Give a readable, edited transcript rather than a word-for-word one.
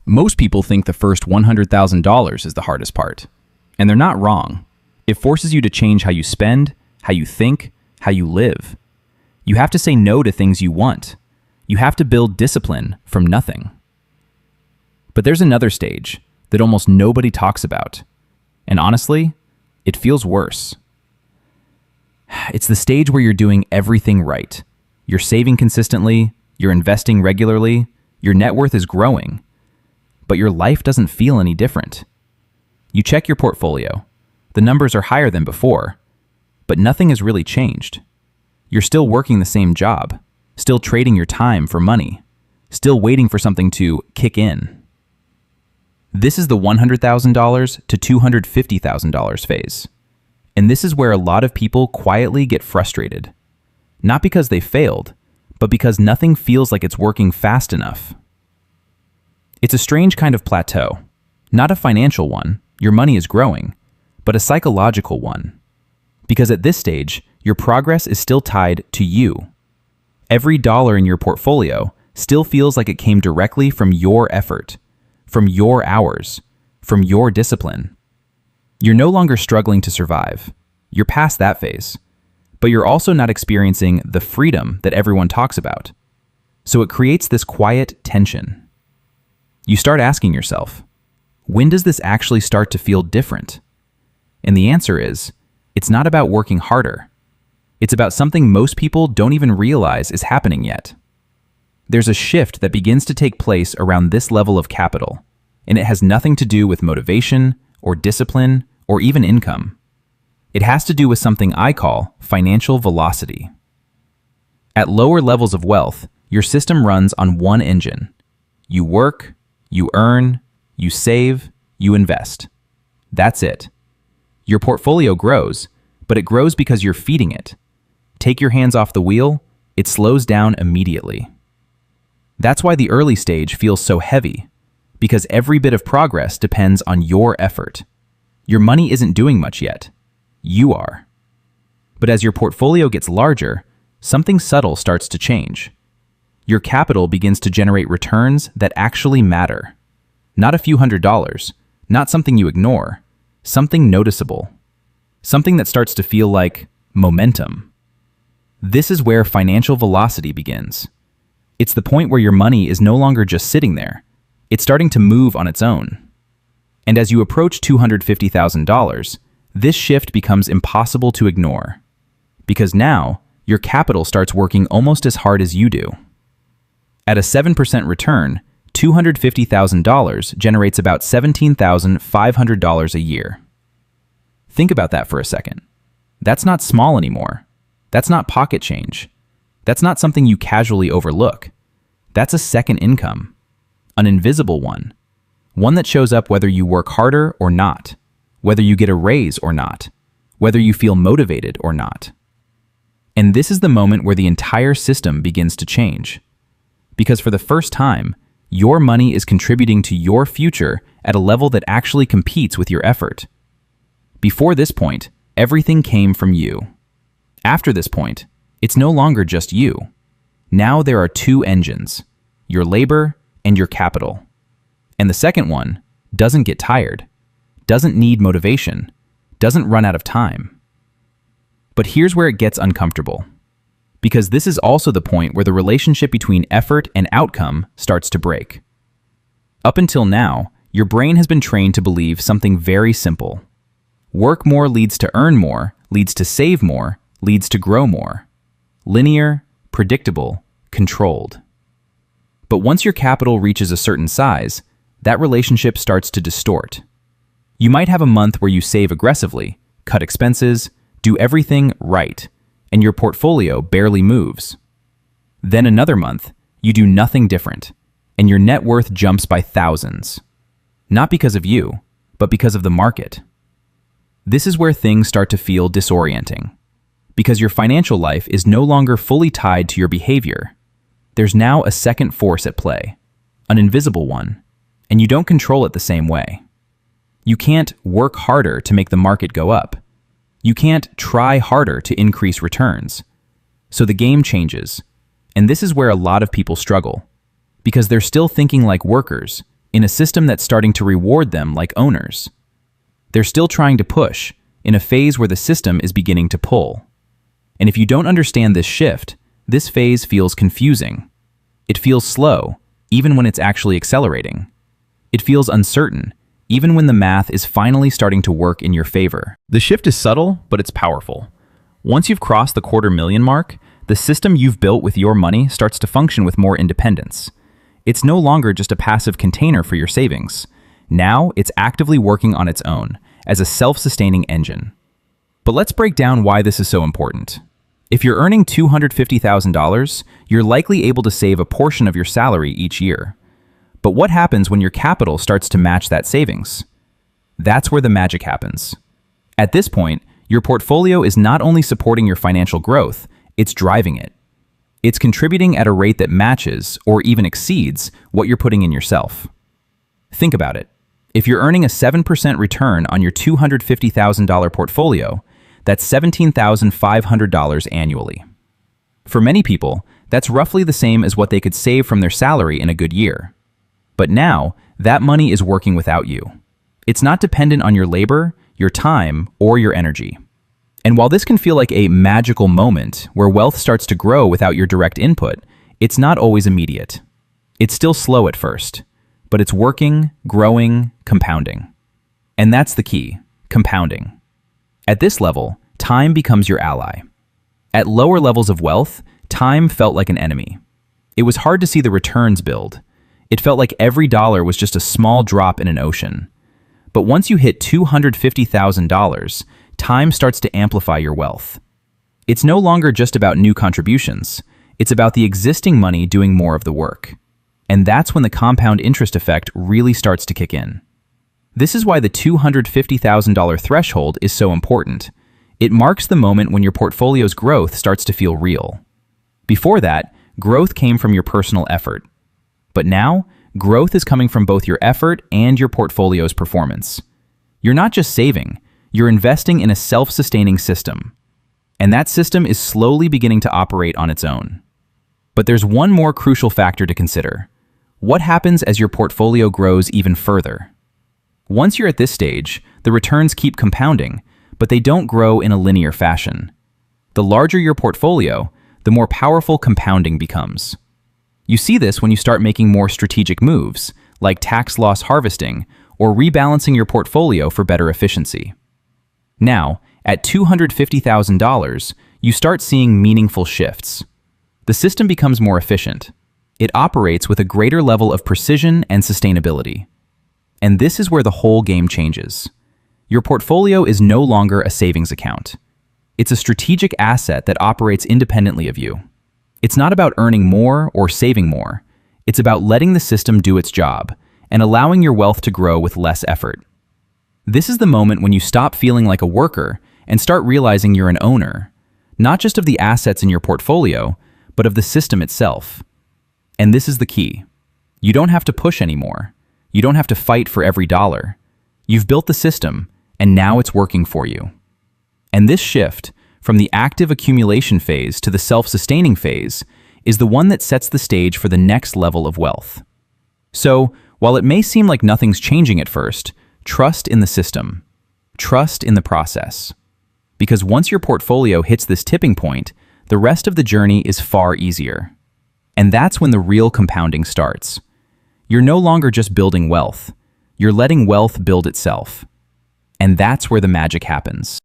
Most people think the first $100,000 is the hardest part. And they're not wrong. It forces you to change how you spend, how you think, how you live. You have to say no to things you want. You have to build discipline from nothing. But there's another stage that almost nobody talks about. And honestly, it feels worse. It's the stage where you're doing everything right. You're saving consistently, you're investing regularly, your net worth is growing, but your life doesn't feel any different. You check your portfolio. The numbers are higher than before, but nothing has really changed. You're still working the same job, still trading your time for money, still waiting for something to kick in. This is the $100,000 to $250,000 phase. And this is where a lot of people quietly get frustrated. Not because they failed, but because nothing feels like it's working fast enough. It's a strange kind of plateau. Not a financial one, your money is growing, but a psychological one. Because at this stage, your progress is still tied to you. Every dollar in your portfolio still feels like it came directly from your effort, from your hours, from your discipline. You're no longer struggling to survive. You're past that phase. But you're also not experiencing the freedom that everyone talks about. So it creates this quiet tension. You start asking yourself, when does this actually start to feel different? And the answer is, it's not about working harder. It's about something most people don't even realize is happening yet. There's a shift that begins to take place around this level of capital, and it has nothing to do with motivation or discipline or even income. It has to do with something I call financial velocity. At lower levels of wealth, your system runs on one engine. You work, you earn, you save, you invest. That's it. Your portfolio grows, but it grows because you're feeding it. Take your hands off the wheel, it slows down immediately. That's why the early stage feels so heavy, because every bit of progress depends on your effort. Your money isn't doing much yet. You are. But as your portfolio gets larger, something subtle starts to change. Your capital begins to generate returns that actually matter. Not a few $100s, not something you ignore, something noticeable. Something that starts to feel like momentum. This is where financial velocity begins. It's the point where your money is no longer just sitting there. It's starting to move on its own. And as you approach $250,000, this shift becomes impossible to ignore. Because now, your capital starts working almost as hard as you do. At a 7% return, $250,000 generates about $17,500 a year. Think about that for a second. That's not small anymore. That's not pocket change. That's not something you casually overlook. That's a second income. An invisible one. One that shows up whether you work harder or not, whether you get a raise or not, whether you feel motivated or not. And this is the moment where the entire system begins to change. Because for the first time, your money is contributing to your future at a level that actually competes with your effort. Before this point, everything came from you. After this point, it's no longer just you. Now there are two engines, your labor and your capital. And the second one doesn't get tired, doesn't need motivation, doesn't run out of time. But here's where it gets uncomfortable. Because this is also the point where the relationship between effort and outcome starts to break. Up until now, your brain has been trained to believe something very simple. Work more leads to earn more, leads to save more, leads to grow more. Linear, predictable, controlled. But once your capital reaches a certain size, that relationship starts to distort. You might have a month where you save aggressively, cut expenses, do everything right, and your portfolio barely moves. Then another month, you do nothing different, and your net worth jumps by thousands. Not because of you, but because of the market. This is where things start to feel disorienting, because your financial life is no longer fully tied to your behavior. There's now a second force at play, an invisible one, and you don't control it the same way. You can't work harder to make the market go up. You can't try harder to increase returns. So the game changes, and this is where a lot of people struggle, because they're still thinking like workers, in a system that's starting to reward them like owners. They're still trying to push, in a phase where the system is beginning to pull. And if you don't understand this shift, this phase feels confusing. It feels slow, even when it's actually accelerating. It feels uncertain, even when the math is finally starting to work in your favor. The shift is subtle, but it's powerful. Once you've crossed the $250,000 mark, the system you've built with your money starts to function with more independence. It's no longer just a passive container for your savings. Now, it's actively working on its own, as a self-sustaining engine. But let's break down why this is so important. If you're earning $250,000, you're likely able to save a portion of your salary each year. But what happens when your capital starts to match that savings? That's where the magic happens. At this point, your portfolio is not only supporting your financial growth, it's driving it. It's contributing at a rate that matches, or even exceeds, what you're putting in yourself. Think about it. If you're earning a 7% return on your $250,000 portfolio, that's $17,500 annually. For many people, that's roughly the same as what they could save from their salary in a good year. But now, that money is working without you. It's not dependent on your labor, your time, or your energy. And while this can feel like a magical moment where wealth starts to grow without your direct input, it's not always immediate. It's still slow at first, but it's working, growing, compounding. And that's the key, compounding. At this level, time becomes your ally. At lower levels of wealth, time felt like an enemy. It was hard to see the returns build. It felt like every dollar was just a small drop in an ocean. But once you hit $250,000, time starts to amplify your wealth. It's no longer just about new contributions. It's about the existing money doing more of the work. And that's when the compound interest effect really starts to kick in. This is why the $250,000 threshold is so important. It marks the moment when your portfolio's growth starts to feel real. Before that, growth came from your personal effort. But now, growth is coming from both your effort and your portfolio's performance. You're not just saving, you're investing in a self-sustaining system. And that system is slowly beginning to operate on its own. But there's one more crucial factor to consider. What happens as your portfolio grows even further? Once you're at this stage, the returns keep compounding, but they don't grow in a linear fashion. The larger your portfolio, the more powerful compounding becomes. You see this when you start making more strategic moves, like tax loss harvesting or rebalancing your portfolio for better efficiency. Now, at $250,000, you start seeing meaningful shifts. The system becomes more efficient. It operates with a greater level of precision and sustainability. And this is where the whole game changes. Your portfolio is no longer a savings account. It's a strategic asset that operates independently of you. It's not about earning more or saving more. It's about letting the system do its job and allowing your wealth to grow with less effort. This is the moment when you stop feeling like a worker and start realizing you're an owner, not just of the assets in your portfolio, but of the system itself. And this is the key. You don't have to push anymore. You don't have to fight for every dollar. You've built the system, and now it's working for you. And this shift, from the active accumulation phase to the self-sustaining phase, is the one that sets the stage for the next level of wealth. So, while it may seem like nothing's changing at first, trust in the system. Trust in the process. Because once your portfolio hits this tipping point, the rest of the journey is far easier. And that's when the real compounding starts. You're no longer just building wealth. You're letting wealth build itself. And that's where the magic happens.